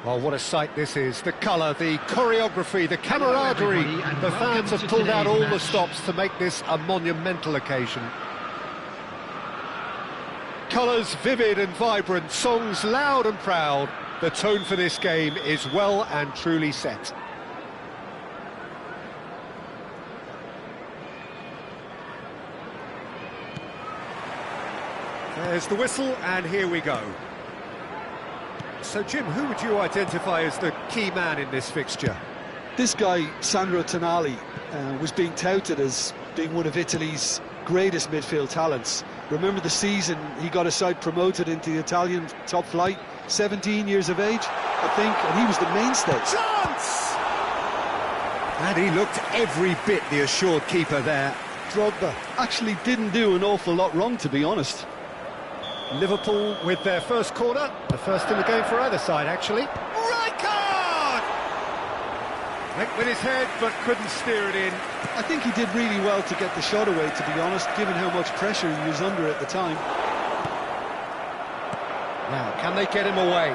Well, what a sight this is. The colour, the choreography, the camaraderie. The fans have pulled out all the stops to make this a monumental occasion. Colours vivid and vibrant, songs loud and proud. The tone for this game is well and truly set. There's the whistle, and here we go. So, Jim, who would you identify as the key man in this fixture? This guy, Sandro Tonali, was being touted as being one of Italy's greatest midfield talents. Remember the season he got a side promoted into the Italian top flight, 17 years of age, I think, and he was the mainstay. Chance! And he looked every bit the assured keeper there. Drogba actually didn't do an awful lot wrong, to be honest. Liverpool with their first corner, the first in the game for either side, actually. Right card! Went with his head, but couldn't steer it in. I think he did really well to get the shot away, to be honest, given how much pressure he was under at the time. Now, can they get him away?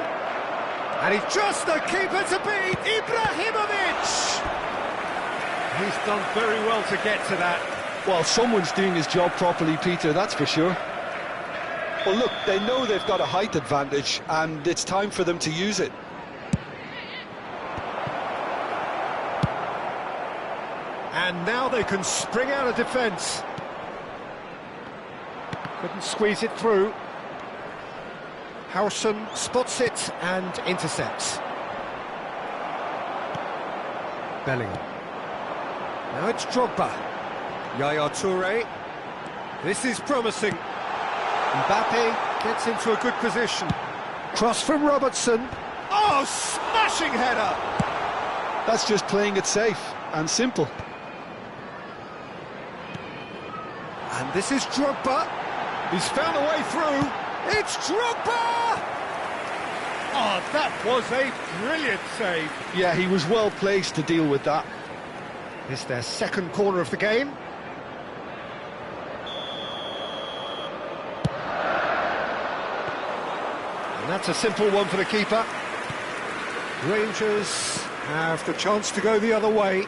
And he's just the keeper to beat, Ibrahimovic! He's done very well to get to that. Well, someone's doing his job properly, Peter, that's for sure. Well, look, they know they've got a height advantage, and it's time for them to use it. And now they can spring out of defence. Couldn't squeeze it through. Howson spots it and intercepts. Bellingham. Now it's Drogba. Yaya Toure. This is promising. Mbappe gets into a good position. Cross from Robertson. Oh, smashing header! That's just playing it safe and simple. And this is Drogba. He's found a way through. It's Drogba! Oh, that was a brilliant save. Yeah, he was well placed to deal with that. It's their second corner of the game. And that's a simple one for the keeper. Rangers have the chance to go the other way.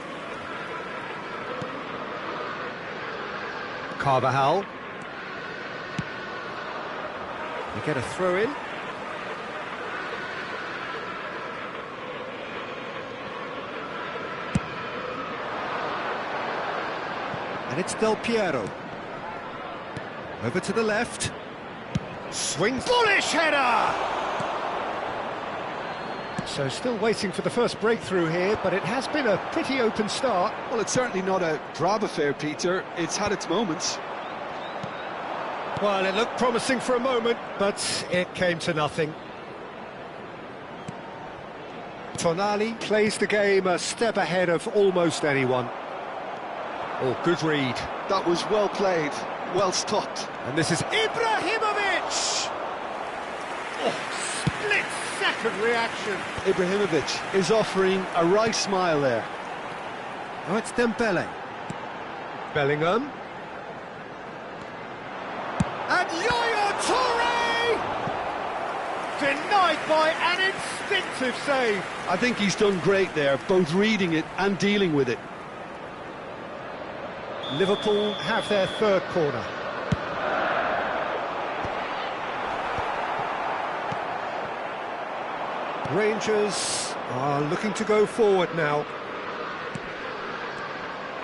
Carvajal. They get a throw in. And it's Del Piero. Over to the left. Swings. Bullish header! So still waiting for the first breakthrough here, but it has been a pretty open start. Well, it's certainly not a drab affair, Peter. It's had its moments. Well, it looked promising for a moment, but it came to nothing. Tonali plays the game a step ahead of almost anyone. Oh, good read. That was well played, well stopped. And this is Ibrahimovic! Oh, split-second reaction. Ibrahimovic is offering a wry smile there. Oh, it's Dembele. Bellingham. And Yaya Toure! Denied by an instinctive save. I think he's done great there, both reading it and dealing with it. Liverpool have their third corner. Rangers are looking to go forward now.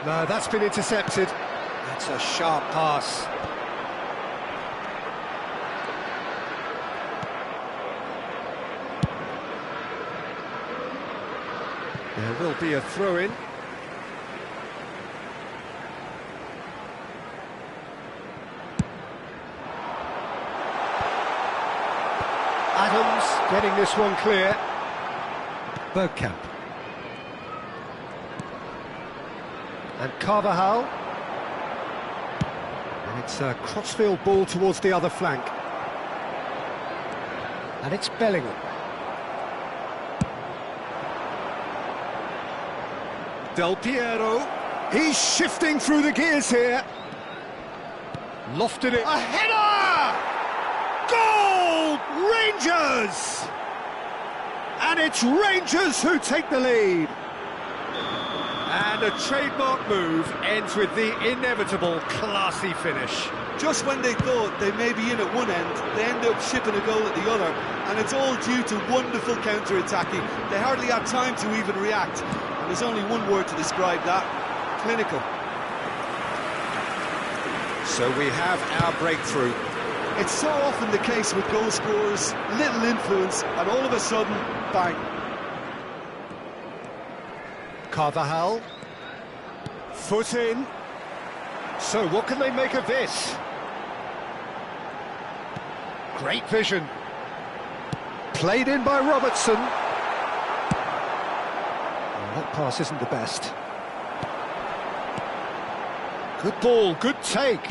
No, that's been intercepted. That's a sharp pass. There will be a throw-in. Adams getting this one clear. Bergkamp. And Carvajal. And it's a crossfield ball towards the other flank. And it's Bellingham. Del Piero. He's shifting through the gears here. Lofted it. A header! Goal! Rangers! And it's Rangers who take the lead. And a trademark move ends with the inevitable classy finish. Just when they thought they may be in at one end, they end up shipping a goal at the other, and it's all due to wonderful counter-attacking. They hardly had time to even react, and there's only one word to describe that: clinical. So we have our breakthrough. It's so often the case with goal scorers, little influence, and all of a sudden, bang. Carvajal, foot in. So what can they make of this? Great vision. Played in by Robertson. Oh, that pass isn't the best. Good ball, good take.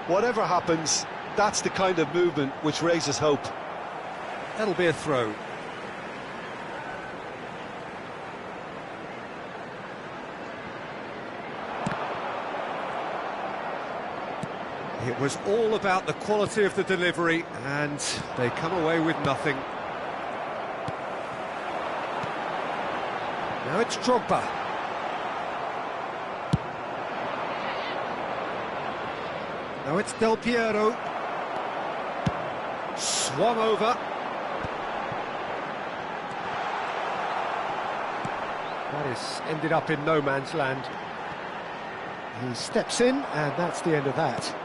Whatever happens, that's the kind of movement which raises hope. That'll be a throw. It was all about the quality of the delivery, and they come away with nothing. Now it's Drogba. Now it's Del Piero. Swung over. That is ended up in no man's land. He steps in, and that's the end of that.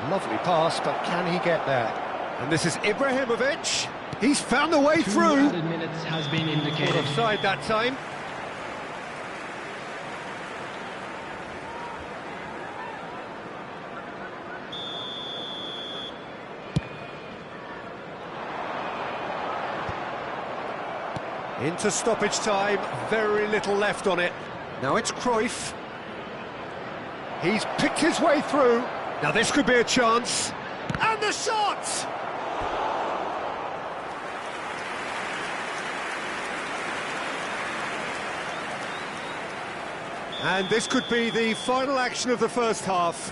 Lovely pass, but can he get there? And this is Ibrahimovic. He's found the way through. 2 minutes has been indicated. Offside that time. Into stoppage time, very little left on it. Now it's Cruyff. He's picked his way through. Now this could be a chance. And the shot! And this could be the final action of the first half.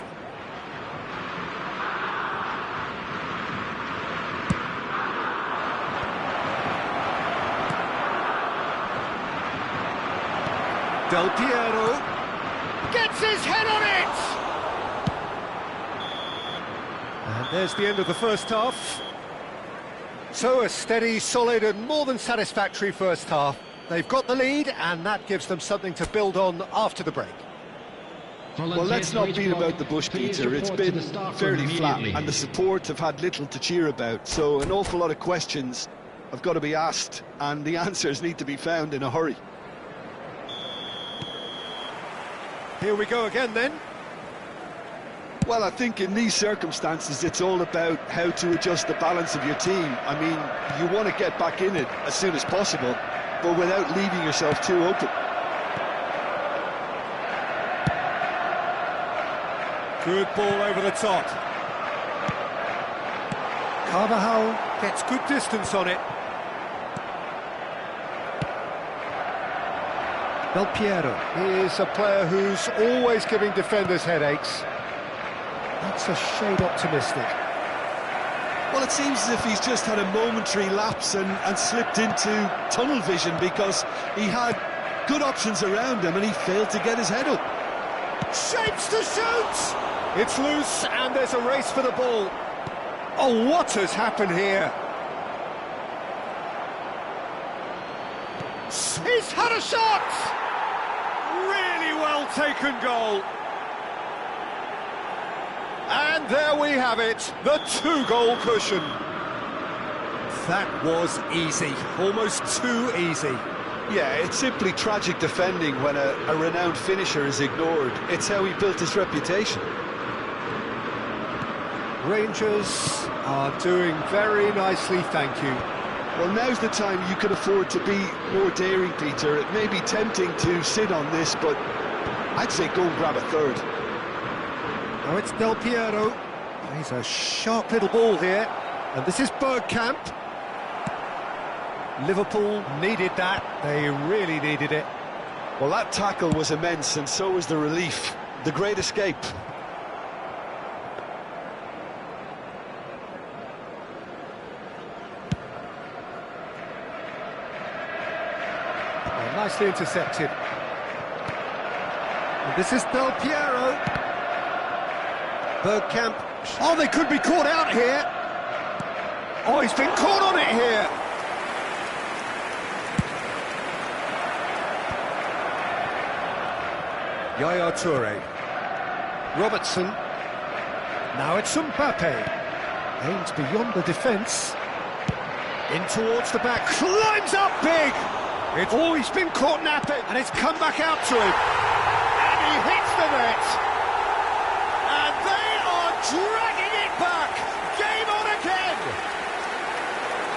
Del Piero gets his head on it! And there's the end of the first half. So a steady, solid and more than satisfactory first half. They've got the lead, and that gives them something to build on after the break. Well, let's not beat about the bush, Peter. It's been fairly flat, and the support have had little to cheer about. So an awful lot of questions have got to be asked, and the answers need to be found in a hurry. Here we go again then. Well, I think in these circumstances it's all about how to adjust the balance of your team. I mean, you want to get back in it as soon as possible, but without leaving yourself too open. Good ball over the top. Carvajal gets good distance on it. Del Piero is a player who's always giving defenders headaches. That's a shade optimistic. Well, it seems as if he's just had a momentary lapse and slipped into tunnel vision, because he had good options around him and he failed to get his head up. Shapes to shoot! It's loose and there's a race for the ball. Oh, what has happened here? He's had a shot! Really well taken goal. And there we have it, the 2-goal cushion. That was easy, almost too easy. Yeah, it's simply tragic defending when a renowned finisher is ignored. It's how he built his reputation. Rangers are doing very nicely, thank you. Well, now's the time you can afford to be more daring, Peter. It may be tempting to sit on this, but I'd say go and grab a third. Now it's Del Piero. He's a sharp little ball here. And this is Bergkamp. Liverpool needed that. They really needed it. Well, that tackle was immense, and so was the relief. The great escape. nicely intercepted. And this is Del Piero. Bergkamp. Oh, they could be caught out here. Oh, he's been caught on it here. Yaya Toure. Robertson. Now it's Mbappe. Aims beyond the defence. In towards the back. Climbs up big. Oh, he's been caught napping. And it's come back out to him. And he hits the net. And they are dragging it back. Game on again.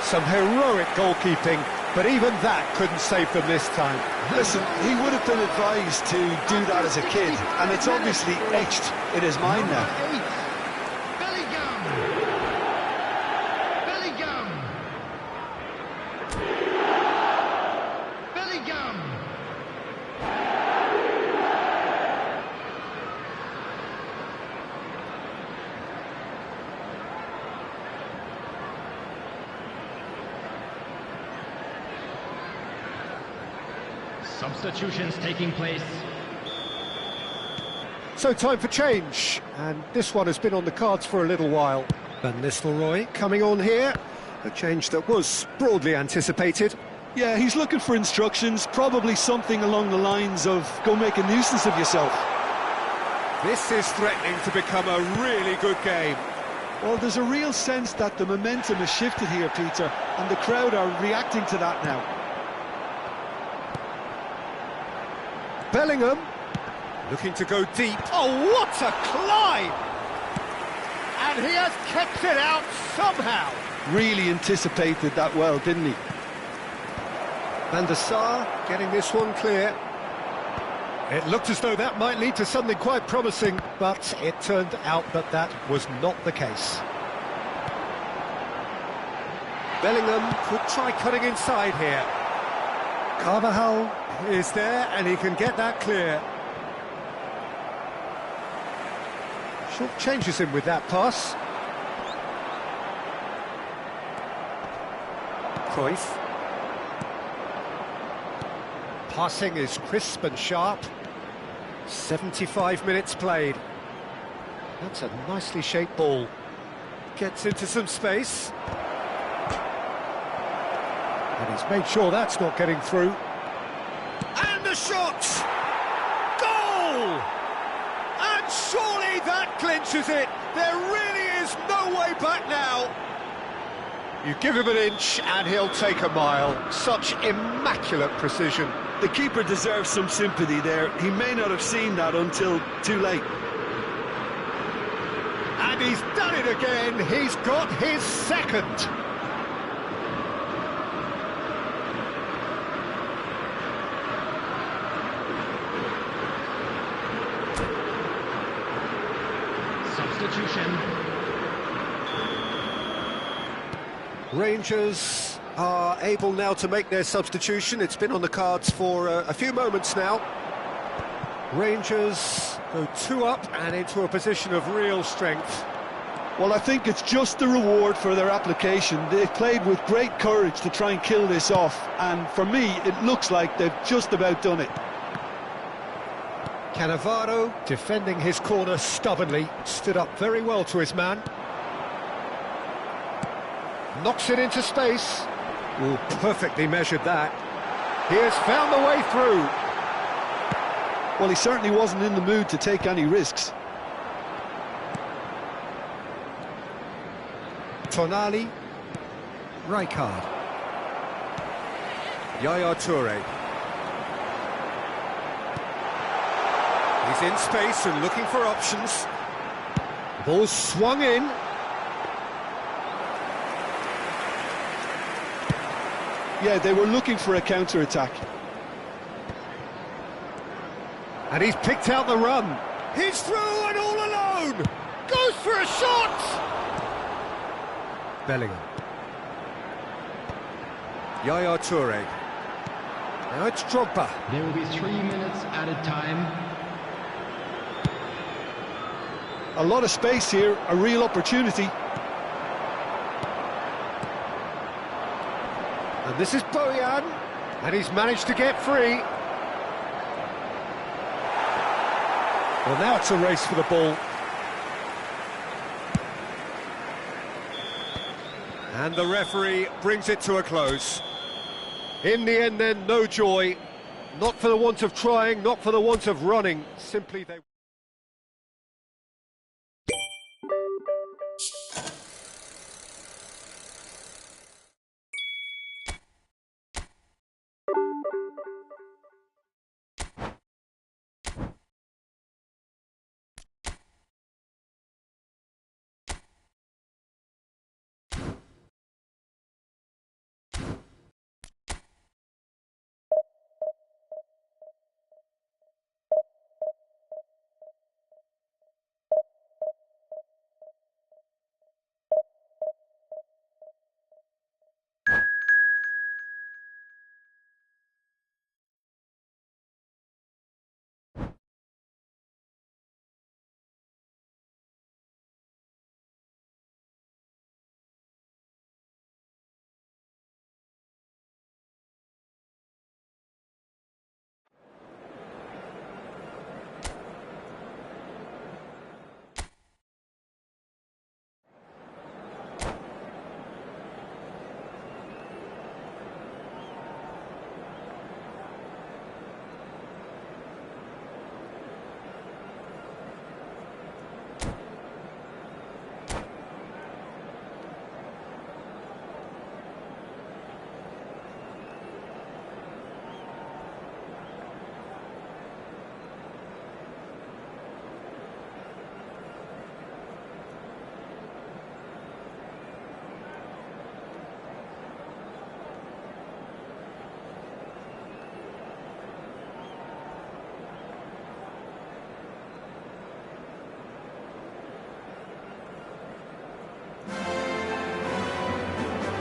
Some heroic goalkeeping, but even that couldn't save them this time. Listen, he would have been advised to do that as a kid, and it's obviously etched in his mind now. Substitutions taking place. So time for change, and this one has been on the cards for a little while. Van Nistelrooy coming on here, a change that was broadly anticipated. Yeah, he's looking for instructions, probably something along the lines of, go make a nuisance of yourself. This is threatening to become a really good game. Well, there's a real sense that the momentum has shifted here, Peter, and the crowd are reacting to that now. Bellingham, looking to go deep. Oh, what a climb! And he has kept it out somehow. Really anticipated that well, didn't he? Van der Sar getting this one clear. It looked as though that might lead to something quite promising, but it turned out that that was not the case. Bellingham could try cutting inside here. Carvajal is there, and he can get that clear. Short changes him with that pass. Cruyff. Passing is crisp and sharp. 75 minutes played. That's a nicely shaped ball. Gets into some space. And he's made sure that's not getting through. And the shot! Goal! And surely that clinches it. There really is no way back now. You give him an inch and he'll take a mile. Such immaculate precision. The keeper deserves some sympathy there. He may not have seen that until too late. And he's done it again. He's got his second. Substitution. Rangers are able now to make their substitution. It's been on the cards for a few moments now. Rangers go 2 up and into a position of real strength. Well, I think it's just the reward for their application. They've played with great courage to try and kill this off, and for me, it looks like they've just about done it. Cannavaro, defending his corner stubbornly, stood up very well to his man. Knocks it into space. Oh, perfectly measured that. He has found the way through. Well, he certainly wasn't in the mood to take any risks. Tonali. Rijkaard. Yaya Toure. He's in space and looking for options. Ball swung in. Yeah, they were looking for a counter-attack. And he's picked out the run. He's through and all alone. Goes for a shot. Bellingham. Yaya Toure. Now it's Drogba. There will be 3 minutes added time. A lot of space here, a real opportunity. And this is Bojan. And he's managed to get free. Well, now it's a race for the ball. And the referee brings it to a close. In the end then, no joy. Not for the want of trying, not for the want of running. Simply they...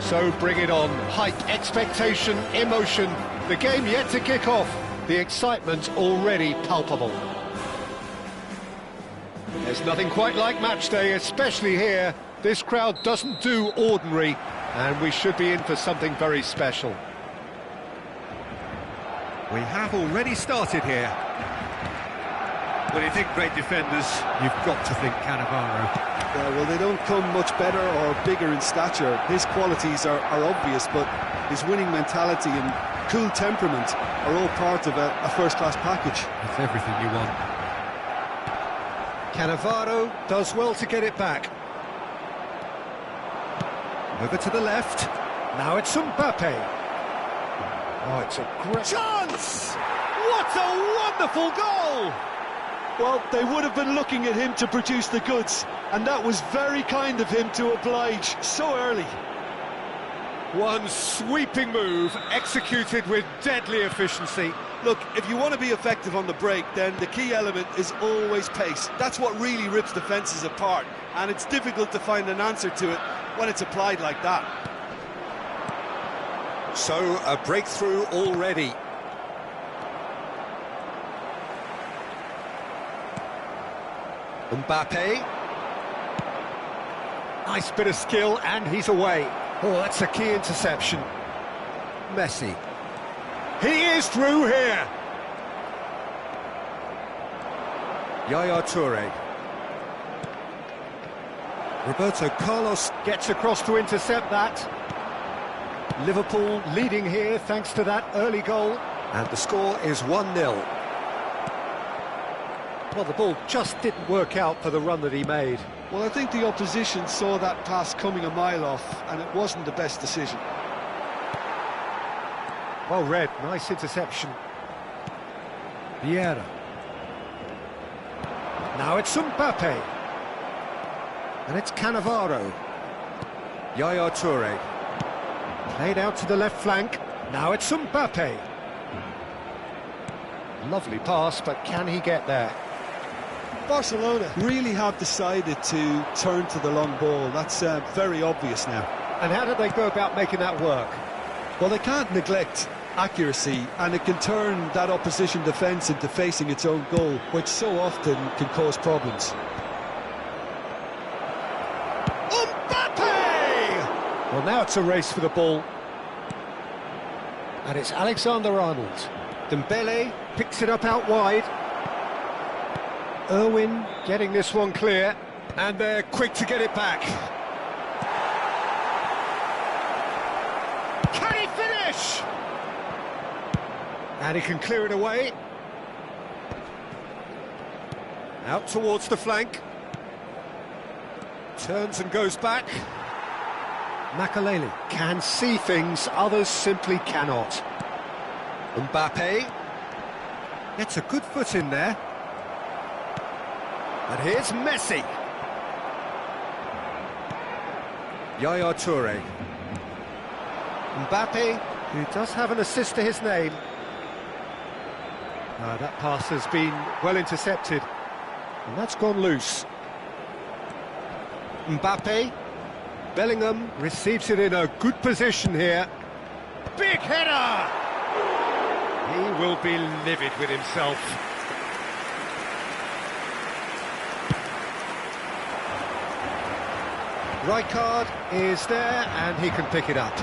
So bring it on. Hype, expectation, emotion. The game yet to kick off. The excitement already palpable. There's nothing quite like match day, especially here. This crowd doesn't do ordinary, and we should be in for something very special. We have already started here. When you think great defenders, you've got to think Cannavaro. Yeah, well, they don't come much better or bigger in stature. His qualities are obvious, but his winning mentality and cool temperament are all part of a first-class package. It's everything you want. Cannavaro does well to get it back. Over to the left. Now it's Mbappe. Oh, it's a great chance! What a wonderful goal! Well, they would have been looking at him to produce the goods, and that was very kind of him to oblige so early. One sweeping move, executed with deadly efficiency. Look, if you want to be effective on the break, then the key element is always pace. That's what really rips defences apart, and it's difficult to find an answer to it when it's applied like that. So, a breakthrough already. Mbappe. Nice bit of skill, and he's away. Oh, that's a key interception. Messi. He is through here. Yaya Toure. Roberto Carlos gets across to intercept that. Liverpool leading here thanks to that early goal. And the score is 1-0. Well, the ball just didn't work out for the run that he made. Well, I think the opposition saw that pass coming a mile off, and it wasn't the best decision. Well read, nice interception. Vieira. Now it's Mbappe. And it's Cannavaro. Yaya Toure. Played out to the left flank. Now it's Mbappe. Lovely pass, but can he get there? Barcelona really have decided to turn to the long ball. That's very obvious now. And how did they go about making that work? Well, they can't neglect accuracy, and it can turn that opposition defence into facing its own goal, which so often can cause problems. Mbappe! Well, now it's a race for the ball. And it's Alexander-Arnold. Dembele picks it up out wide. Irwin getting this one clear, and they're quick to get it back. Can he finish? And he can clear it away. Out towards the flank. Turns and goes back. Makaleli can see things others simply cannot. Mbappe gets a good foot in there. And here's Messi. Yaya Toure. Mbappe, who does have an assist to his name. That pass has been well intercepted. And that's gone loose. Mbappe. Bellingham receives it in a good position here. Big header! He will be livid with himself. Rijkaard is there, and he can pick it up.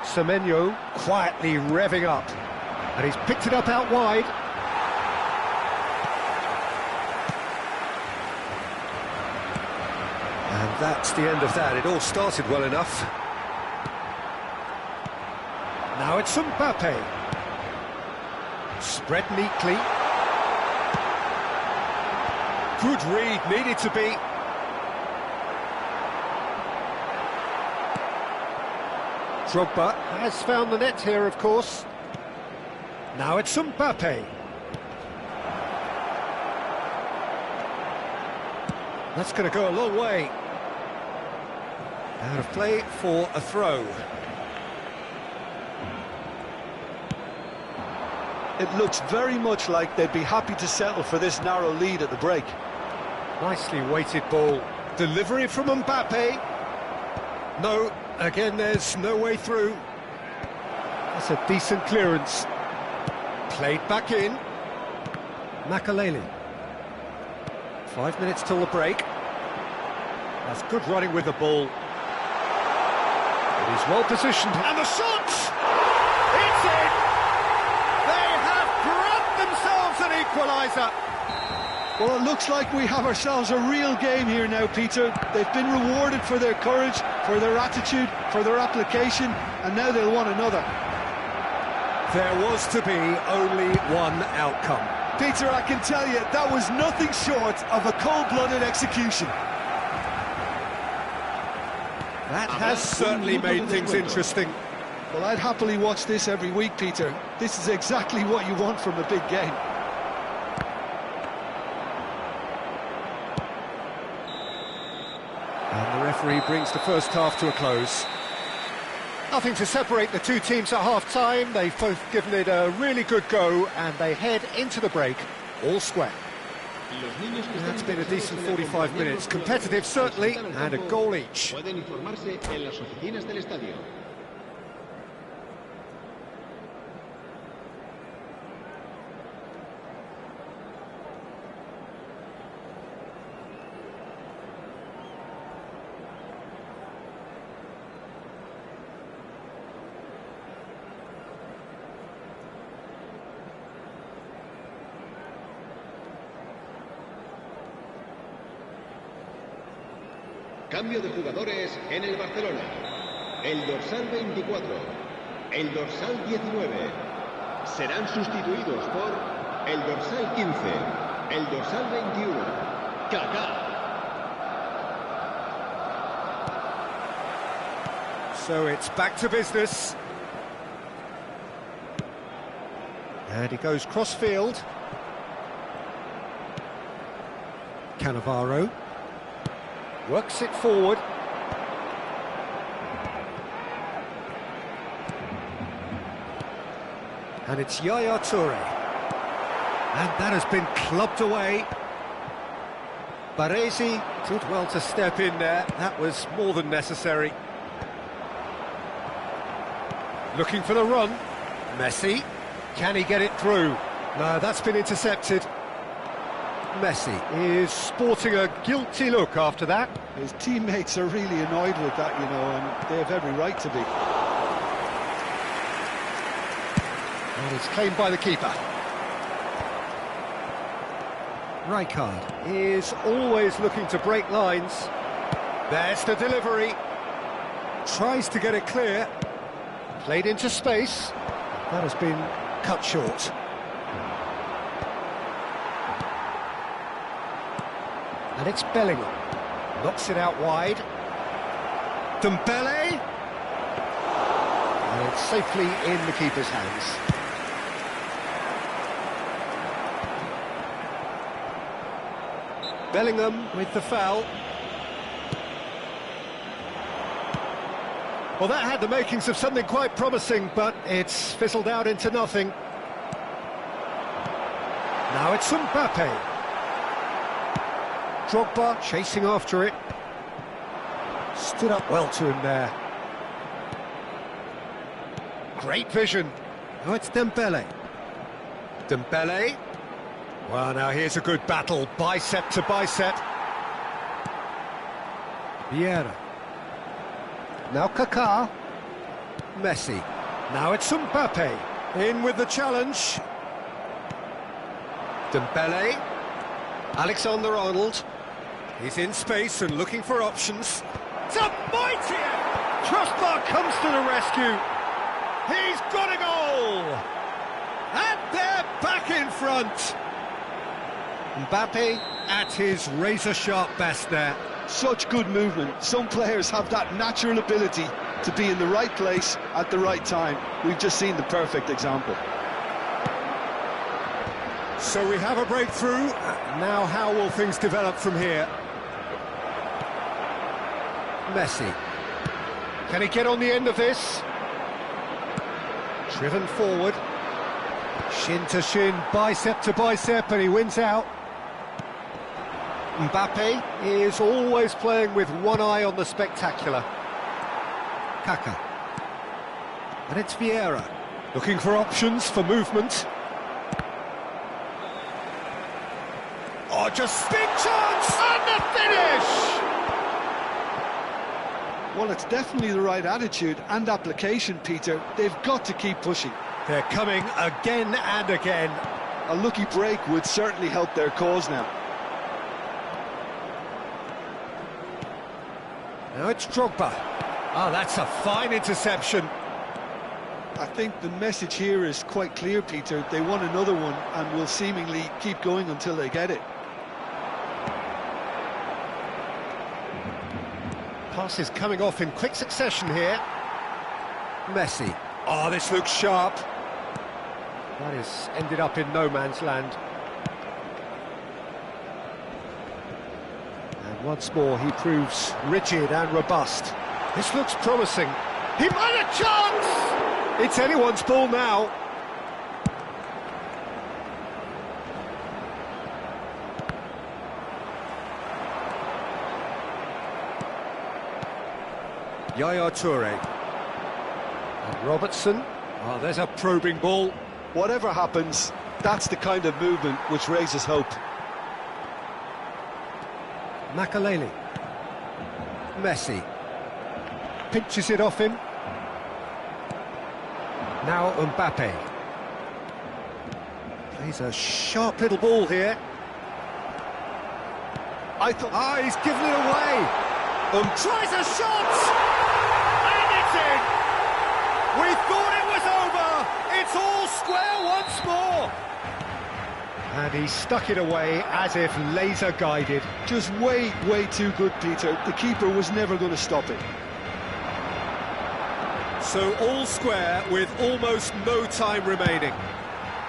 Semenyo quietly revving up, and he's picked it up out wide. And that's the end of that. It all started well enough. Now it's Mbappe. Spread neatly. Good read, needed to be. Drogba has found the net here, of course. Now it's Mbappe. That's going to go a long way. Out of play for a throw. It looks very much like they'd be happy to settle for this narrow lead at the break. Nicely weighted ball. Delivery from Mbappe. No, again there's no way through. That's a decent clearance. Played back in. Makaleli. 5 minutes till the break. That's good running with the ball. He's well positioned. And the shot! It's in! They have grabbed themselves an equaliser. Well, it looks like we have ourselves a real game here now, Peter. They've been rewarded for their courage, for their attitude, for their application, and now they'll want another. There was to be only one outcome. Peter, I can tell you, that was nothing short of a cold-blooded execution. That has certainly made things interesting. Well, I'd happily watch this every week, Peter. This is exactly what you want from a big game. And the referee brings the first half to a close. Nothing to separate the two teams at half-time. They've both given it a really good go, and they head into the break all square. That's been a decent 45 minutes. Competitive, certainly, and a goal each. Cambio de jugadores en el Barcelona. El dorsal 24, el dorsal 19. Serán sustituidos por el dorsal 15, el dorsal 21. Kaká. So it's back to business. And he goes cross-field. Cannavaro. Works it forward. And it's Yaya Toure. And that has been clubbed away. Baresi did well to step in there. That was more than necessary. Looking for the run. Messi. Can he get it through? No, that's been intercepted. Messi is sporting a guilty look after that. His teammates are really annoyed with that, you know, and they have every right to be. And it's claimed by the keeper. Rijkaard is always looking to break lines. There's the delivery. Tries to get it clear. Played into space. That has been cut short. And it's Bellingham. Knocks it out wide. Dembele. And it's safely in the keeper's hands. Bellingham with the foul. Well, that had the makings of something quite promising, but it's fizzled out into nothing. Now it's Mbappe. Drogba chasing after it. Stood up well to him there. Great vision. Now it's Dembele. Dembele. Well, now here's a good battle, bicep to bicep. Vieira. Now Kaká. Messi. Now it's Mbappe. In with the challenge. Dembele. Alexander-Arnold. He's in space and looking for options. It's a mighty! Crossbar comes to the rescue. He's got a goal! And they're back in front. Mbappe at his razor-sharp best there. Such good movement. Some players have that natural ability to be in the right place at the right time. We've just seen the perfect example. So we have a breakthrough. Now how will things develop from here? Messi. Can he get on the end of this? Driven forward. Shin to shin, bicep to bicep, and he wins out. Mbappe is always playing with one eye on the spectacular. Kaká. And it's Vieira. Looking for options for movement. Oh, just big chance! And the finish! Well, it's definitely the right attitude and application, Peter. They've got to keep pushing. They're coming again and again. A lucky break would certainly help their cause now. Now it's Drogba. Oh, that's a fine interception. I think the message here is quite clear, Peter. They want another one and will seemingly keep going until they get it. Passes coming off in quick succession here. Messi. Oh, this looks sharp. That is ended up in no man's land. And once more he proves rigid and robust. This looks promising. He might have a chance! It's anyone's ball now. Yaya Toure. And Robertson. Oh, there's a probing ball. Whatever happens, that's the kind of movement which raises hope. Makaleli. Messi. Pinches it off him. Now Mbappe. Plays a sharp little ball here. I thought... Ah, he's given it away. Tries a shot! And it's in! We thought it was over! It's all square once more! And he stuck it away as if laser-guided. Just way too good, Peter. The keeper was never going to stop it. So all square with almost no time remaining.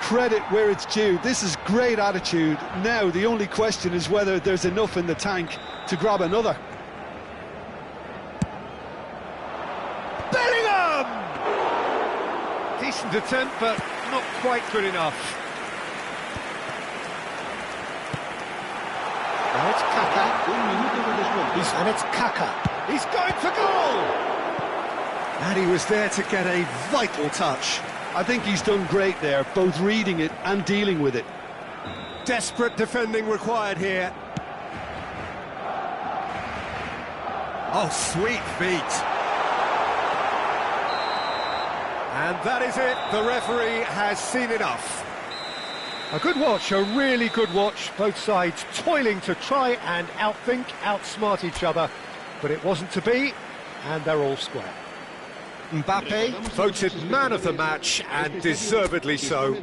Credit where it's due. This is great attitude. Now the only question is whether there's enough in the tank to grab another. Bellingham! Decent attempt, but not quite good enough. Now it's Kaká. And it's Kaká. He's going for goal! And he was there to get a vital touch. I think he's done great there, both reading it and dealing with it. Desperate defending required here. Oh, sweet feet. And that is it. The referee has seen enough. A good watch, a really good watch. Both sides toiling to try and outthink, outsmart each other. But it wasn't to be, and they're all square. Mbappe voted man of the match, and deservedly so.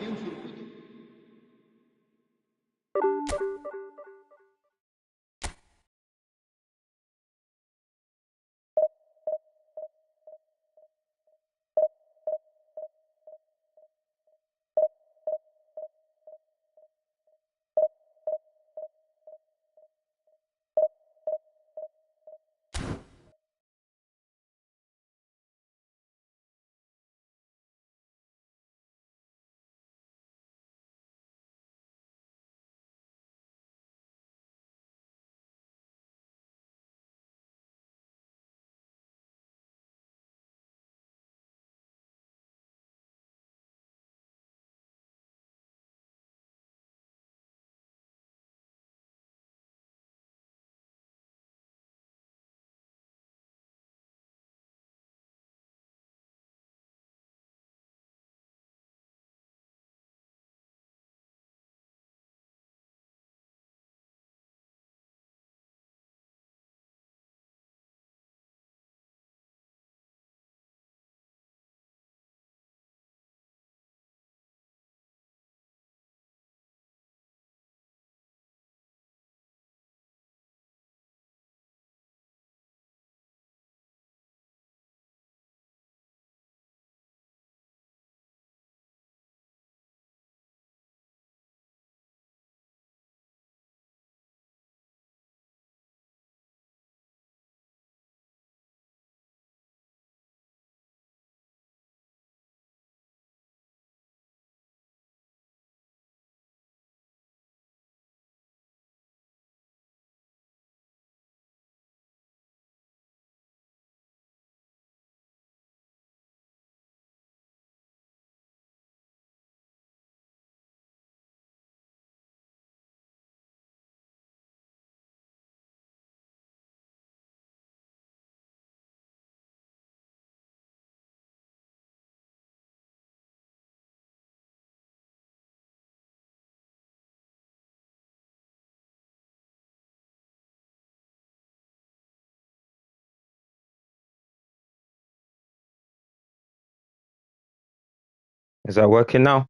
Is that working now?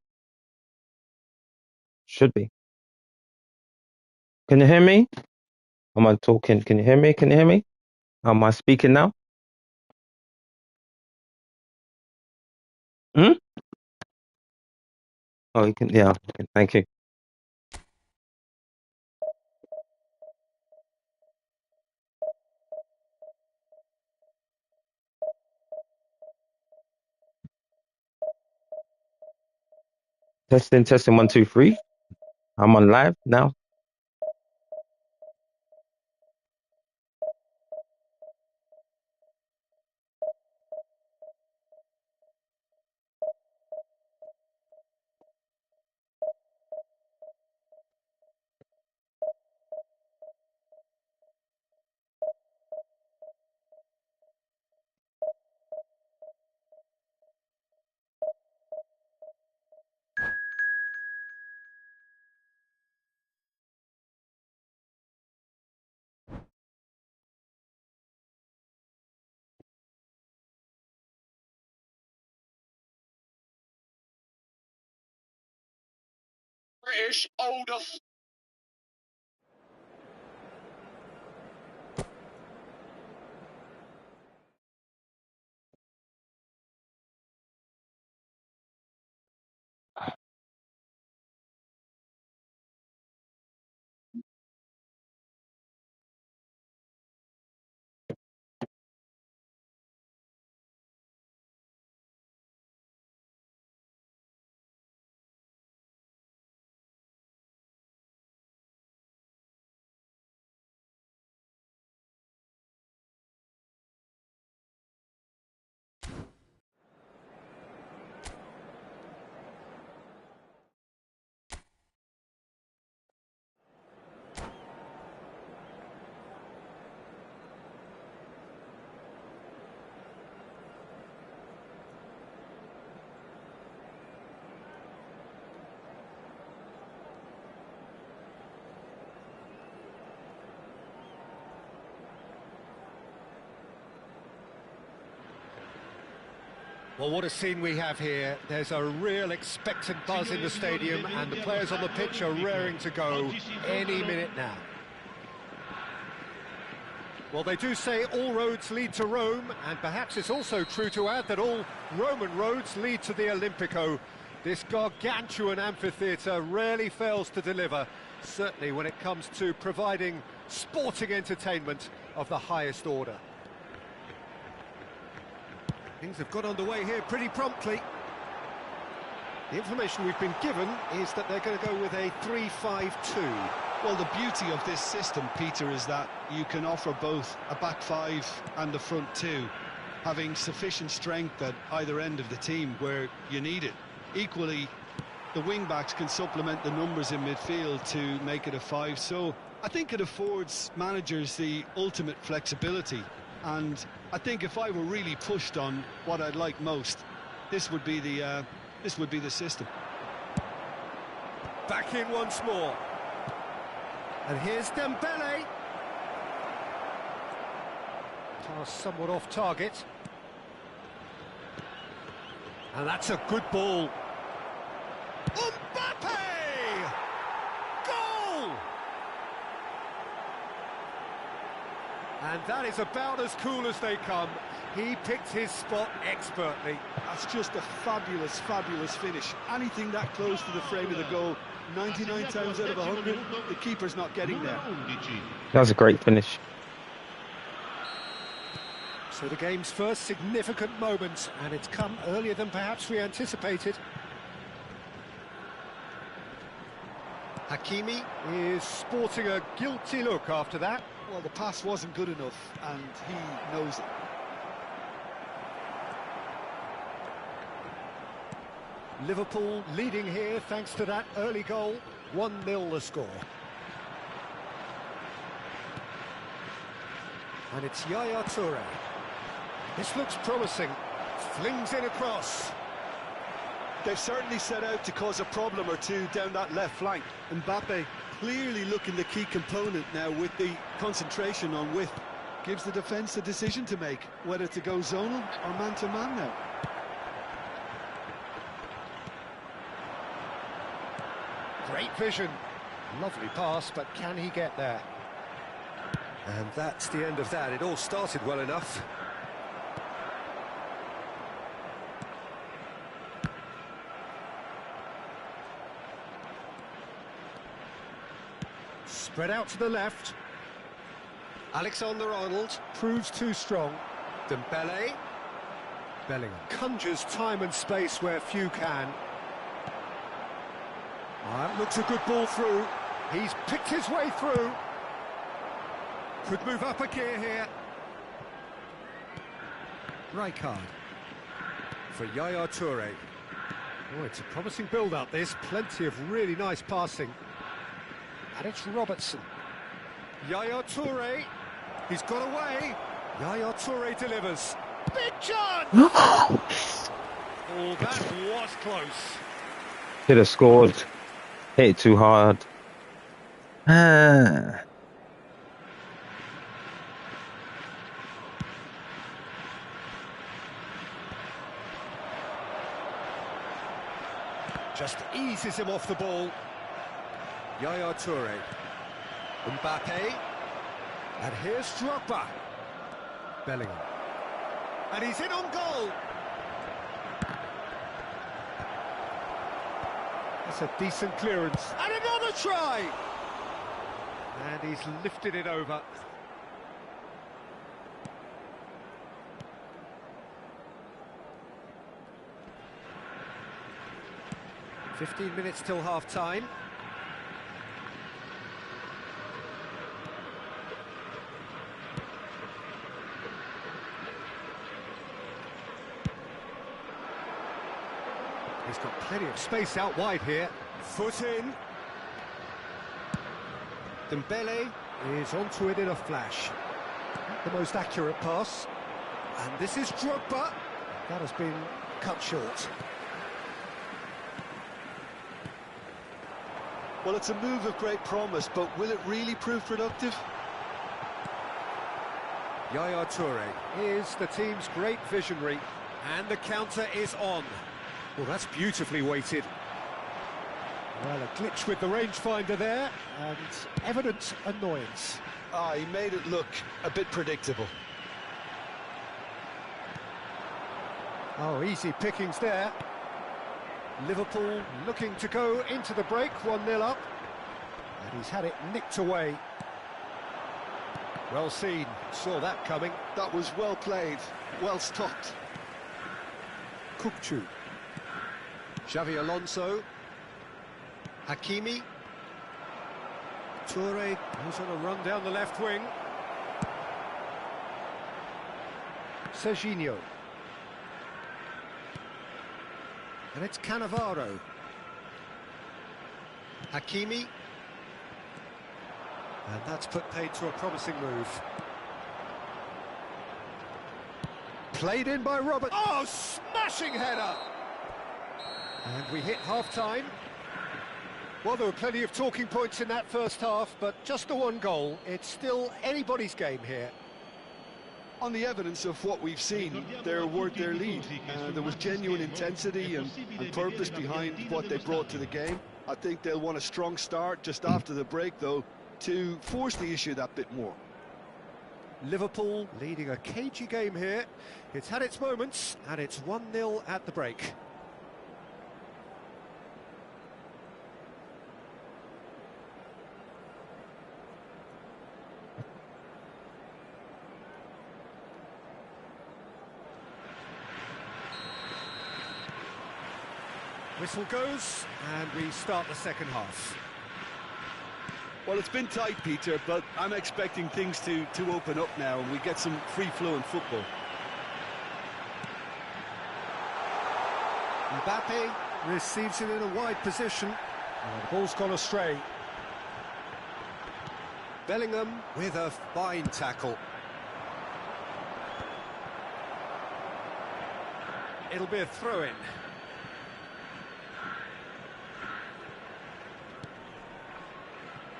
Should be. Can you hear me? Am I talking? Can you hear me? Can you hear me? Am I speaking now? Hmm? Oh, you can. Yeah. Okay, thank you. Testing, testing. 1, 2, 3. I'm on live now. British older Well, what a scene we have here. There's a real expectant buzz in the stadium, and the players on the pitch are raring to go any minute now. Well, they do say all roads lead to Rome, and perhaps it's also true to add that all Roman roads lead to the Olimpico. This gargantuan amphitheatre rarely fails to deliver, certainly when it comes to providing sporting entertainment of the highest order. Things have got underway here pretty promptly. The information we've been given is that they're going to go with a 3-5-2. Well, the beauty of this system, Peter, is that you can offer both a back five and a front two, having sufficient strength at either end of the team where you need it. Equally, the wing-backs can supplement the numbers in midfield to make it a five, so I think it affords managers the ultimate flexibility. And I think if I were really pushed on what I'd like most, this would be the system. Back in once more. And here's Dembele. Pass somewhat off target. And that's a good ball. Mbappe! Goal! And that is about as cool as they come. He picked his spot expertly. That's just a fabulous, fabulous finish. Anything that close to the frame of the goal, 99 times out of 100, the keeper's not getting there. That was a great finish. So the game's first significant moment, and it's come earlier than perhaps we anticipated. Hakimi is sporting a guilty look after that. Well, the pass wasn't good enough, and he knows it. Liverpool leading here thanks to that early goal. 1-0 the score. And it's Yaya Toure. This looks promising. Flings in across. They've certainly set out to cause a problem or two down that left flank. Mbappe clearly looking the key component now with the concentration on width. Gives the defence a decision to make, whether to go zonal or man-to-man now. Great vision. Lovely pass, but can he get there? And that's the end of that. It all started well enough. Spread out to the left. Alexander-Arnold proves too strong. Dembele. Bellingham conjures time and space where few can. That looks a good ball through. He's picked his way through. Could move up a gear here. Rijkaard for Yaya Toure. Oh, it's a promising build-up, this. Plenty of really nice passing. And it's Robertson. Yaya Toure. He's got away. Yaya Toure delivers. Big chance! Oh, that was close. Should have scored. Hit it too hard. Just eases him off the ball. Yaya Toure. Mbappe. And here's Drogba. Bellingham. And he's in on goal. That's a decent clearance. And another try! And he's lifted it over. "15 minutes till half-time. He's got plenty of space out wide here. Foot in. Dembele is onto it in a flash. Not the most accurate pass. And this is Drogba. That has been cut short. Well, it's a move of great promise, but will it really prove productive? Yaya Toure is the team's great visionary. And the counter is on. Well, that's beautifully weighted. Well, a glitch with the rangefinder there, and evident annoyance. He made it look a bit predictable. Oh, easy pickings there. Liverpool looking to go into the break, 1-0 up. And he's had it nicked away. Well seen, saw that coming. That was well played, well stopped. Kukçu. Xavi Alonso. Hakimi. Toure goes on a run down the left wing. Serginho. And it's Cannavaro. Hakimi. And that's put paid to a promising move. Played in by Robert. Oh, smashing header! And we hit half-time. Well, there were plenty of talking points in that first half, but just the one goal. It's still anybody's game here. On the evidence of what we've seen, they're worth their lead. There was genuine intensity and purpose behind what they brought to the game. I think they'll want a strong start just after the break, though, to force the issue that bit more. Liverpool leading a cagey game here. It's had its moments, and it's 1-0 at the break. Whistle goes, and we start the second half. Well, it's been tight, Peter, but I'm expecting things to open up now and we get some free-flowing football. Mbappe receives it in a wide position. And the ball's gone astray. Bellingham with a fine tackle. It'll be a throw-in.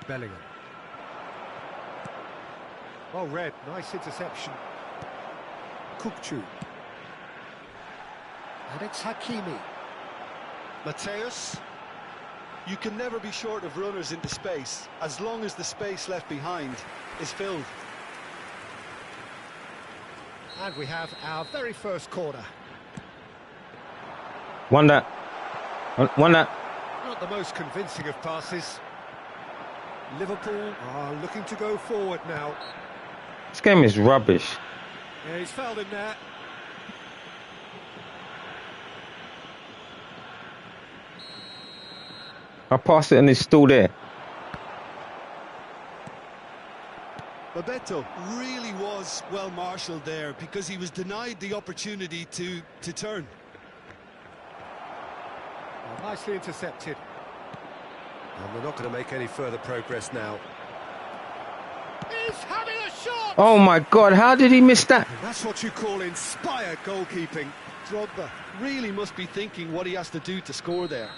Bellingham. Well read, nice interception. Kukçu. And it's Hakimi. Mateus. You can never be short of runners into space, as long as the space left behind is filled. And we have our very first corner. Won that. Not the most convincing of passes. Liverpool are looking to go forward now. This game is rubbish. Yeah, he's fouled him there. I passed it and it's still there. Bebeto really was well marshalled there because he was denied the opportunity to turn. Well, nicely intercepted. And we're not going to make any further progress now. He's having a shot! Oh my God, how did he miss that? And that's what you call inspired goalkeeping. Drogba really must be thinking what he has to do to score there.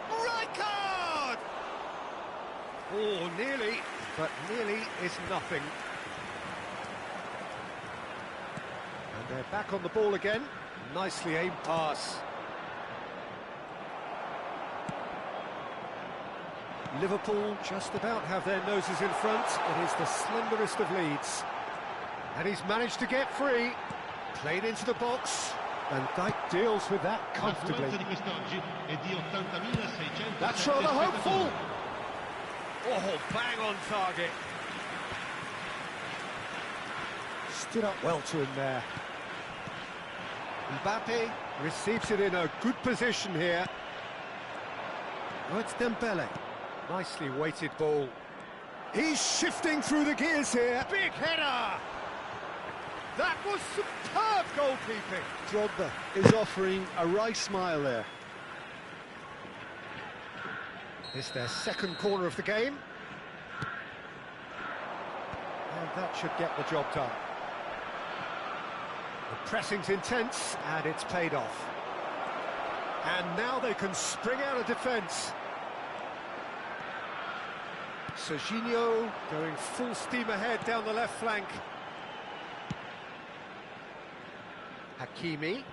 Right card! Oh, nearly, but nearly is nothing. And they're back on the ball again. Nicely aimed pass. Liverpool just about have their noses in front. It is the slenderest of leads. And he's managed to get free. Played into the box. And Dijk deals with that comfortably. That's rather hopeful. Oh, bang on target. Stood up well to him there. Mbappe receives it in a good position here. Oh, it's Dembele. Nicely weighted ball. He's shifting through the gears here. Big header! That was superb goalkeeping. Drogba is offering a right smile there. It's their second corner of the game. And that should get the job done. The pressing's intense, and it's paid off. And now they can spring out of defence. Serginho going full steam ahead down the left flank. Hakimi.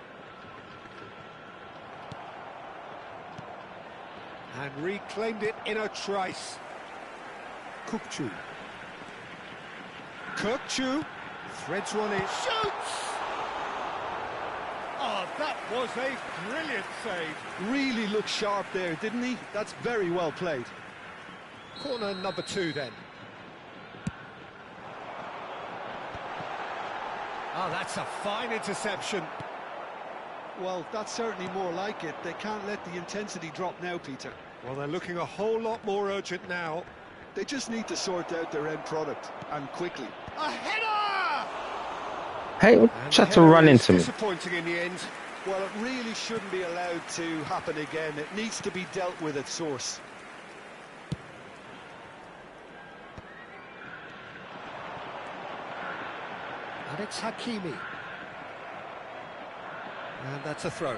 And reclaimed it in a trice. Kukçu. Kukçu threads one in. Shoots! Oh, that was a brilliant save. Really looked sharp there, didn't he? That's very well played. Corner number 2 then. Oh, that's a fine interception. Well, that's certainly more like it. They can't let the intensity drop now, Peter. Well, they're looking a whole lot more urgent now. They just need to sort out their end product, and quickly. A header! Hey, tried to run into me. Disappointing in the end. Well, it really shouldn't be allowed to happen again. It needs to be dealt with at source. And it's Hakimi. And that's a throw-in.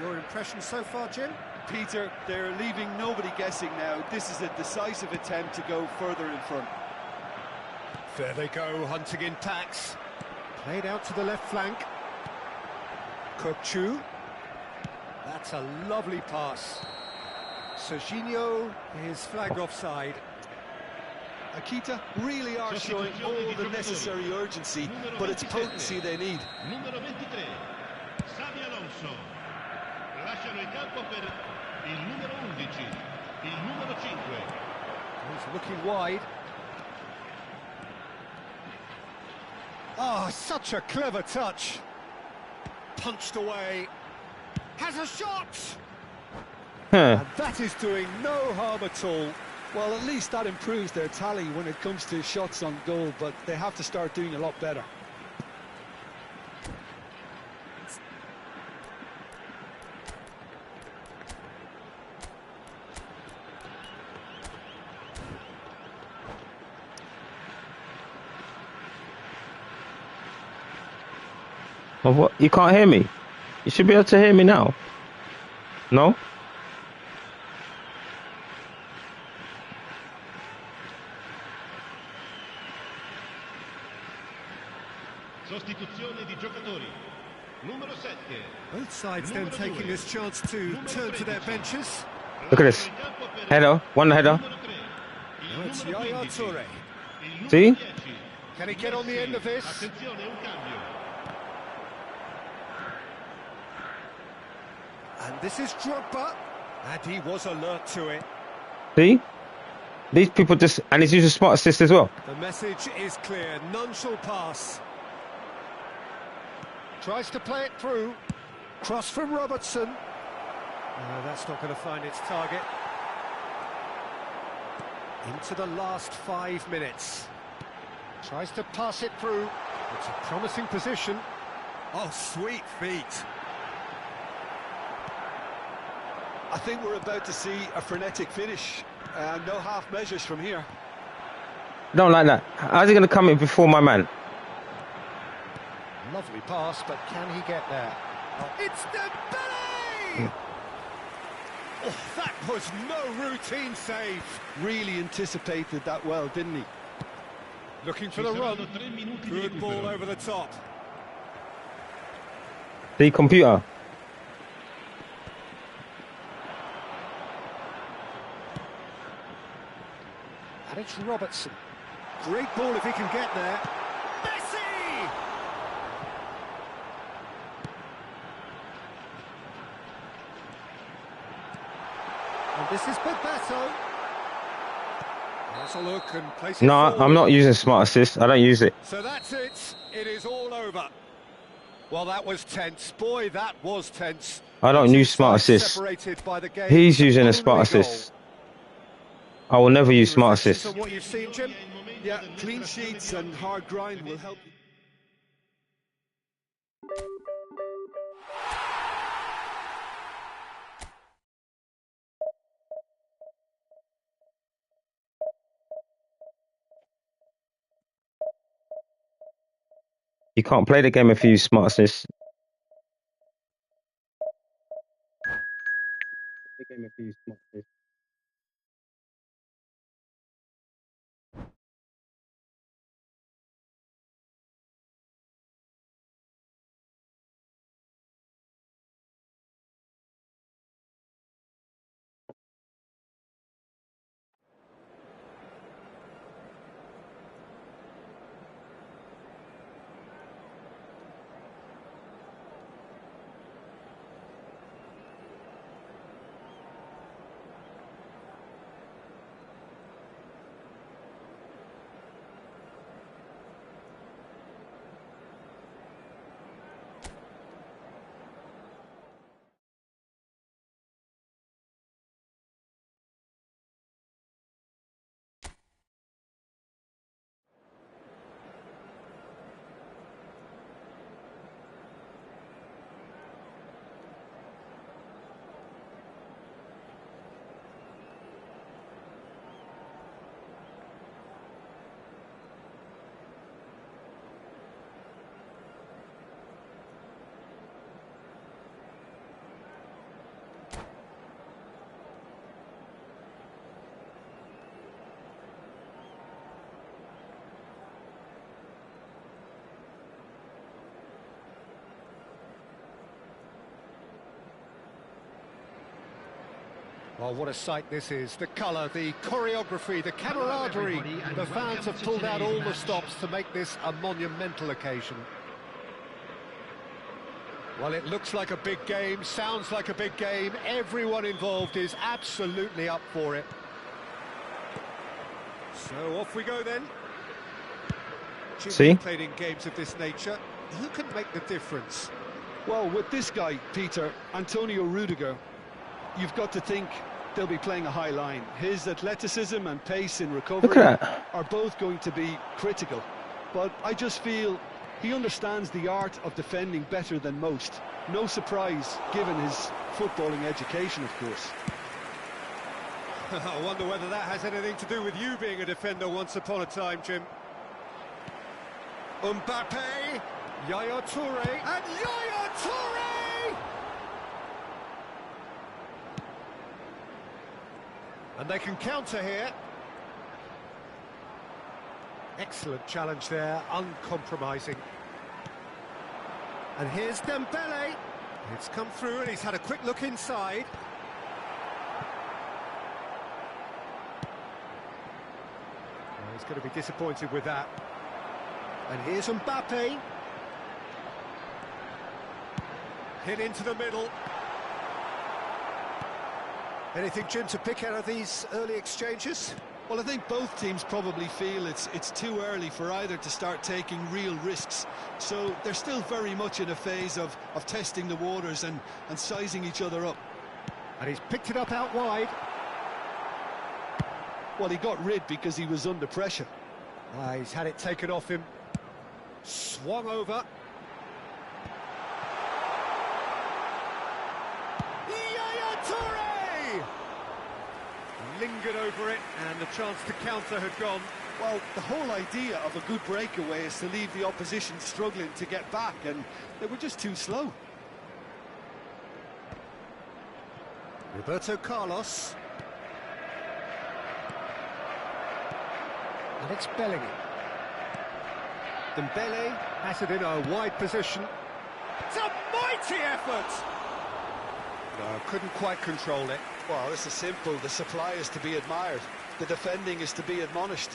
Your impression so far, Jim? Peter, they're leaving nobody guessing now. This is a decisive attempt to go further in front. There they go, hunting in packs. Played out to the left flank. Kukçu. That's a lovely pass. Serginho is flagged offside. Akita really are showing all the necessary urgency, but it's potency they need. Numero 23, Xavi Alonso. Lasciano il campo per il numero 11, il numero 5. He's looking wide. Oh, such a clever touch. Punched away. Has a shot! And that is doing no harm at all. Well, at least that improves their tally when it comes to shots on goal, but they have to start doing a lot better. Oh, what? You can't hear me? You should be able to hear me now. No? Sostituzione di giocatori. Numero 7. Both sides then taking this chance to turn to their benches. Look at this. Header. One header. Now it's Yaya Toure. See? Can he get on the end of this? Attenzione, un cambio. And this is Drogba. And he was alert to it. See? These people just... And he's using smart assist as well. The message is clear. None shall pass. Tries to play it through. Cross from Robertson. No, that's not going to find its target. Into the last 5 minutes. Tries to pass it through. It's a promising position. Oh, sweet feet. I think we're about to see a frenetic finish. No half measures from here. Don't like that. How's he going to come in before my man? Lovely pass, but can he get there? Oh, it's Dembele! Oh, that was no routine save. Really anticipated that well, didn't he? Looking for the run. Good ball over the top. The computer. And it's Robertson. Great ball if he can get there. Messi! And this is Bebeto. Has a look and places it No, forward. I'm not using smart assist. I don't use it. So that's it. It is all over. Well, that was tense. Boy, that was tense. I don't use smart assist. Separated by the game. He's using a Only smart goal. assist. I will never use smart Reflections assist. on what you've seen, Jim? Yeah, clean sheets and hard grind will help. You can't play the game if you use smart assist. The game if you use smart assist. Well, what a sight this is. The colour, the choreography, the camaraderie. everybody, and The fans welcome have to pulled out today's all the match. stops to make this a monumental occasion. Well, it looks like a big game, sounds like a big game. Everyone involved is absolutely up for it. So off we go then. Jim, See? you've played in games of this nature. Who can make the difference? Well, with this guy, Peter, Antonio Rudiger, you've got to think they'll be playing a high line. His athleticism and pace in recovery Look at that. are both going to be critical. But I just feel he understands the art of defending better than most. No surprise, given his footballing education, of course. I wonder whether that has anything to do with you being a defender once upon a time, Jim. Mbappe, Yaya Toure, and Yaya Toure! And they can counter here. Excellent challenge there, uncompromising. And here's Dembele. It's come through and he's had a quick look inside. Well, he's going to be disappointed with that. And here's Mbappe. Hit into the middle. Anything, Jim, to pick out of these early exchanges? Well, I think both teams probably feel it's too early for either to start taking real risks. So they're still very much in a phase of testing the waters and sizing each other up. And he's picked it up out wide. Well, he got rid because he was under pressure. He's had it taken off him. Swung over. Yaya Toure! Lingered over it, and the chance to counter had gone. Well, the whole idea of a good breakaway is to leave the opposition struggling to get back, and they were just too slow. Roberto Carlos. And it's Bellingham. Dembele has it in a wide position. It's a mighty effort! No, couldn't quite control it. Well, this is simple. The supply is to be admired. The defending is to be admonished.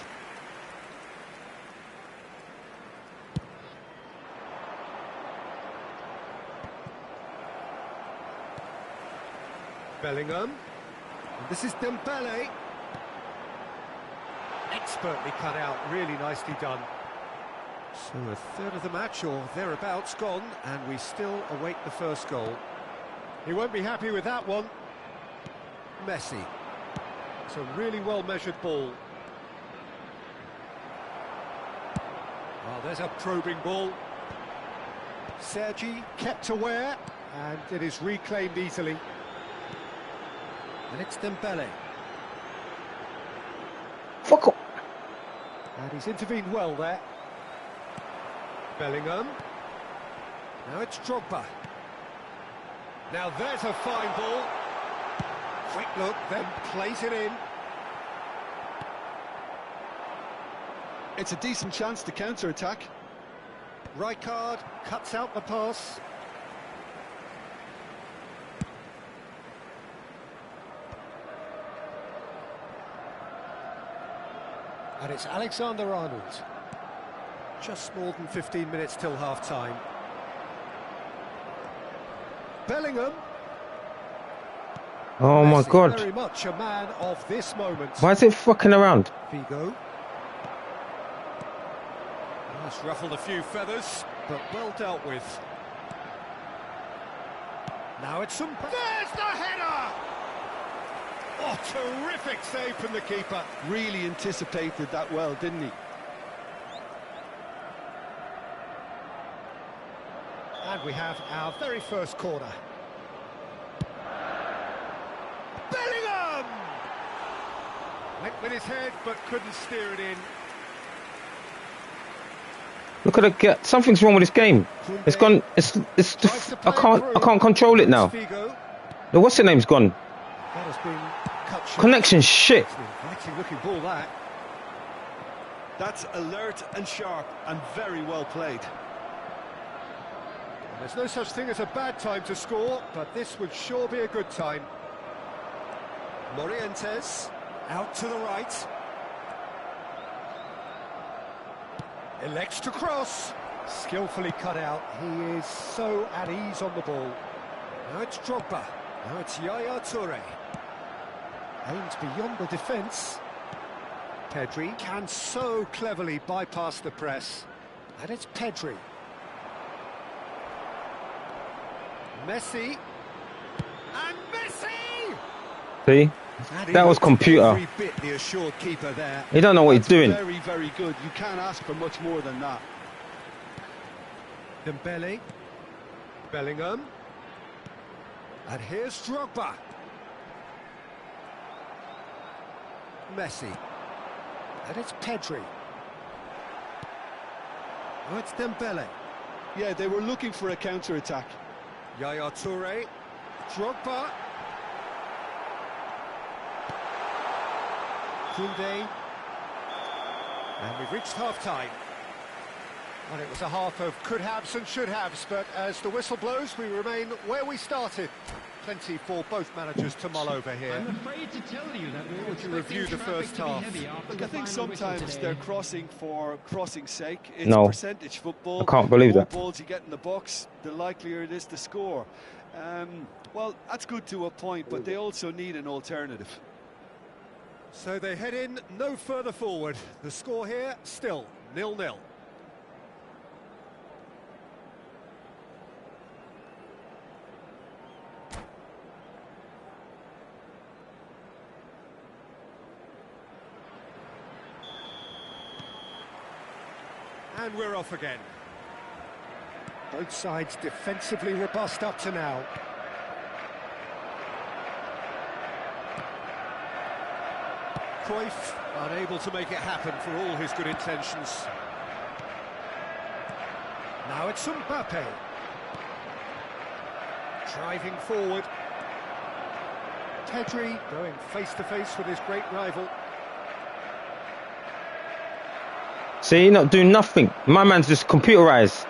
Bellingham. And this is Dembele. Expertly cut out, really nicely done. So a third of the match, or thereabouts, gone, and we still await the first goal. He won't be happy with that one. Messi. It's a really well-measured ball. Well, there's a probing ball. Sergi kept aware, and it is reclaimed easily. And it's Dembele. Fuck off. And he's intervened well there. Bellingham. Now it's Drogba. Now there's a fine ball. Quick look, then plays it in. It's a decent chance to counter-attack. Rijkaard cuts out the pass. And it's Alexander-Arnold. Just more than 15 minutes till half-time. Bellingham. Oh my Messi, God. very much a man of this moment. Why is it fucking around? Figo. That's ruffled a few feathers, but well dealt with. Now it's some... There's the header! Oh, terrific save from the keeper. Really anticipated that well, didn't he? And we have our very first corner. Bellingham! Went with his head, but couldn't steer it in. Look at it. Something's wrong with this game. It's gone. It's I can't control it now. Figo. The what's the name's gone. That has been cut short. Connection shit. It's an inviting looking ball, that. That's alert and sharp and very well played. There's no such thing as a bad time to score, but this would sure be a good time. Morientes, out to the right. Elects to cross. Skillfully cut out. He is so at ease on the ball. Now it's Drogba. Now it's Yaya Toure. Aims beyond the defence. Pedri can so cleverly bypass the press. And it's Pedri. Messi. And Messi! See? That was computer. Every bit the assured keeper there. He don't know what he's doing. Very, very good. You can't ask for much more than that. Dembele. Bellingham. And here's Drogba. Messi. And it's Pedri. Oh, it's Dembele. Yeah, they were looking for a counter-attack. Yaya Toure. Drogba. Koundé. And we've reached half-time. And it was a half of could-haves and should-haves, but as the whistle blows, we remain where we started. Plenty for both managers to mull over here. I'm afraid to tell you that we were To review the first half. Look, I think sometimes they're crossing for crossing's sake. It's No. percentage football. I can't believe the more that. balls you get in the box, the likelier it is to score. Well, that's good to a point, but they also need an alternative. So they head in no further forward. The score here, still 0-0. And we're off again. Both sides defensively robust up to now. Cruyff unable to make it happen for all his good intentions. Now it's Mbappe. Driving forward. Pedri going face-to-face with his great rival. See, not doing nothing. My man's just computerized.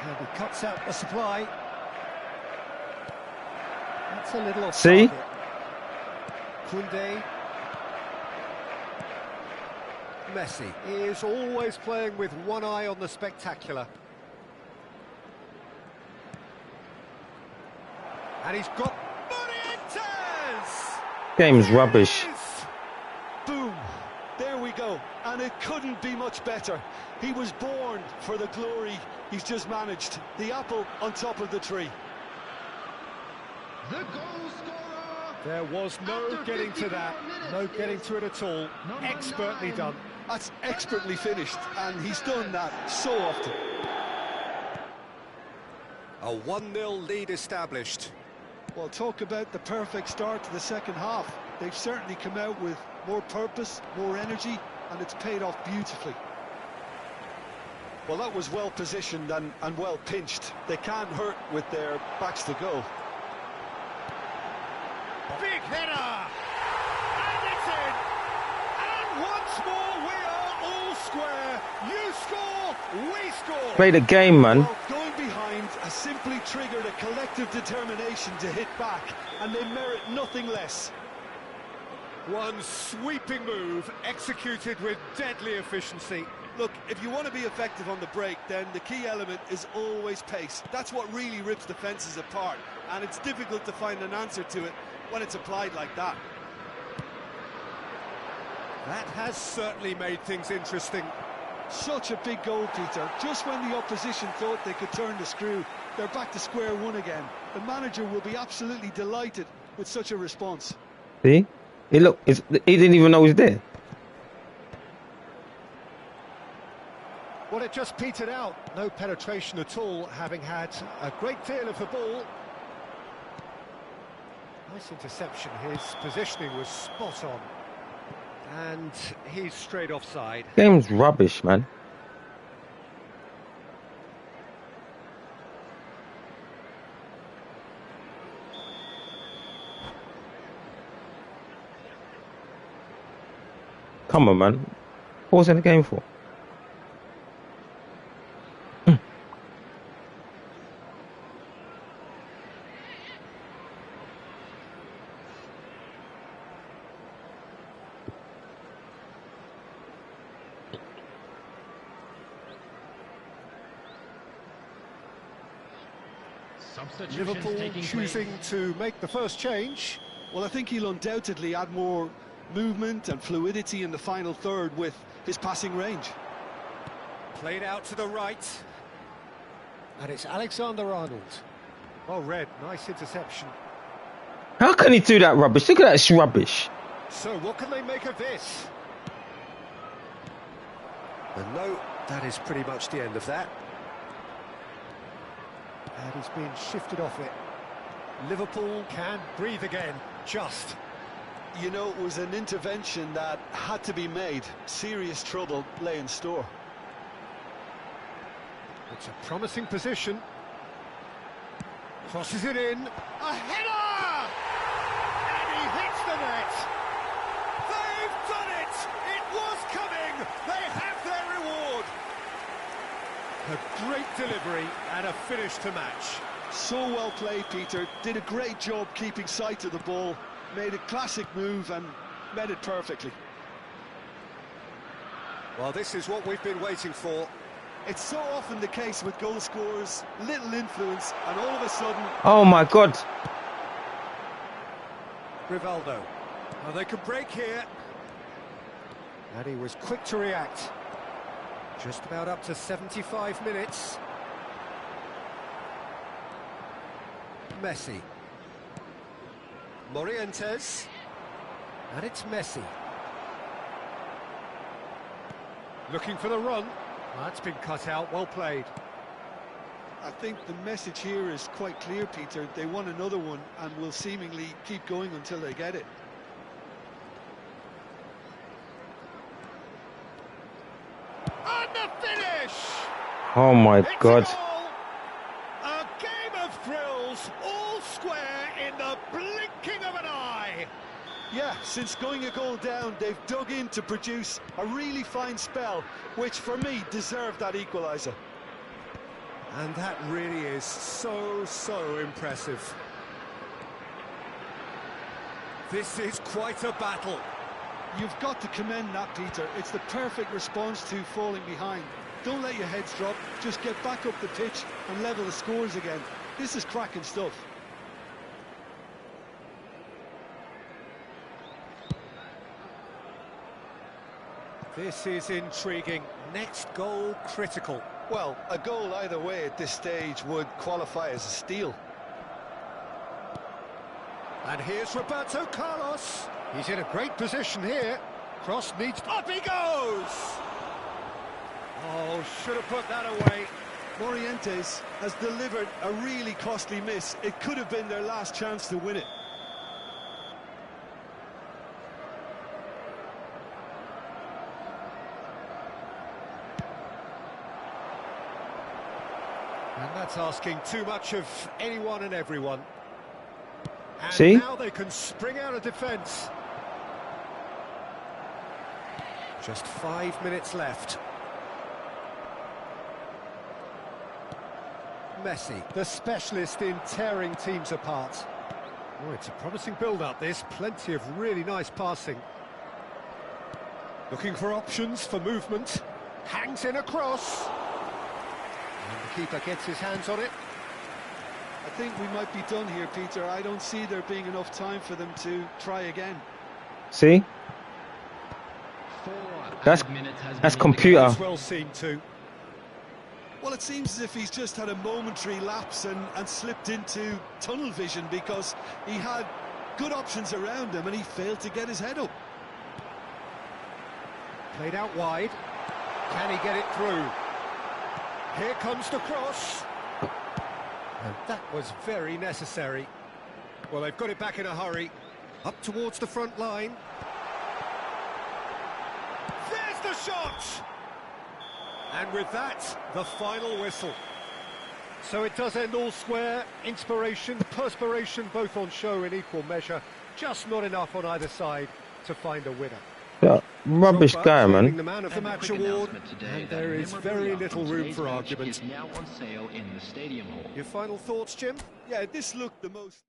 And he cuts out the supply. That's a little off See? target. Koundé. Messi is always playing with one eye on the spectacular. And he's got Morientes! Game's rubbish. Boom! There we go. And it couldn't be much better. He was born for the glory he's just managed. The apple on top of the tree. The goal scorer. There was no After getting to 54 that, minutes no getting to it at all. Number Expertly 9. done. That's expertly finished, and he's done that so often. A 1-0 lead established. Well, talk about the perfect start to the second half. They've certainly come out with more purpose, more energy, and it's paid off beautifully. Well, that was well positioned and well pinched. They can't hurt with their backs to goal. Big header! And it's in! And once more we are all square. You score, we score! Play the game, man. Well, going behind has simply triggered a collective determination to hit back, and they merit nothing less. One sweeping move, executed with deadly efficiency. Look, if you want to be effective on the break, then the key element is always pace. That's what really rips defences apart, and it's difficult to find an answer to it when it's applied like that. That has certainly made things interesting. Such a big goal, Peter. Just when the opposition thought they could turn the screw, they're back to square one again. The manager will be absolutely delighted with such a response. See? He didn't even know he's there. Well, it just petered out. No penetration at all, having had a great deal of the ball. Nice interception. His positioning was spot on. And he's straight offside. Game's rubbish, man. Come on, man. What was in the game for? Substitutions Liverpool taking choosing place. to make the first change. Well, I think he'll undoubtedly add more movement and fluidity in the final third with his passing range. Played out to the right. And it's Alexander-Arnold. Well read, nice interception. How can he do that rubbish? Look at that, it's rubbish. So what can they make of this? And no, that is pretty much the end of that. And he's being shifted off it. Liverpool can breathe again, just. You know, it was an intervention that had to be made. Serious trouble lay in store. It's a promising position. Crosses it in. A header! And he hits the net. They've done it! It was coming! They have their reward. A great delivery and a finish to match. So well played, Peter. Did a great job keeping sight of the ball. Made a classic move and met it perfectly. Well, this is what we've been waiting for. It's so often the case with goal scorers, little influence, and all of a sudden... Oh my God. Rivaldo. Oh, they can break here. And he was quick to react. Just about up to 75 minutes. Messi. Morientes. And it's Messi. Looking for the run. That's been cut out, well played. I think the message here is quite clear, Peter. They want another one and will seemingly keep going until they get it. And the finish! Oh my It's God. a goal! A game of thrills, all square in the blinking of an eye. Yeah, since going a goal down, they've dug in to produce a really fine spell, which for me deserved that equaliser. And that really is so impressive. This is quite a battle. You've got to commend that, Peter. It's the perfect response to falling behind. Don't let your heads drop, just get back up the pitch and level the scores again. This is cracking stuff. This is intriguing. Next goal critical. Well, a goal either way at this stage would qualify as a steal. And here's Roberto Carlos. He's in a great position here. Cross needs... Up he goes! Oh, should have put that away. Morientes has delivered a really costly miss. It could have been their last chance to win it. And that's asking too much of anyone and everyone. And See? now they can spring out of defence. Just 5 minutes left. Messi, the specialist in tearing teams apart. Oh, it's a promising build-up, this. Plenty of really nice passing. Looking for options for movement. Hangs in a cross. And the keeper gets his hands on it. I think we might be done here, Peter. I don't see there being enough time for them to try again. See? That's computer. That's well seen too. Well, it seems as if he's just had a momentary lapse and slipped into tunnel vision because he had good options around him and he failed to get his head up. Played out wide. Can he get it through? Here comes the cross. And that was very necessary. Well, they've got it back in a hurry. Up towards the front line. There's the shot! And with that, the final whistle. So it does end all square. Inspiration, perspiration, both on show in equal measure. Just not enough on either side to find a winner. Yeah, rubbish So far, guy, taking man. the man of the match award, and there is very little room for argument. Now on sale in the stadium hall. Your final thoughts, Jim? Yeah, this looked the most...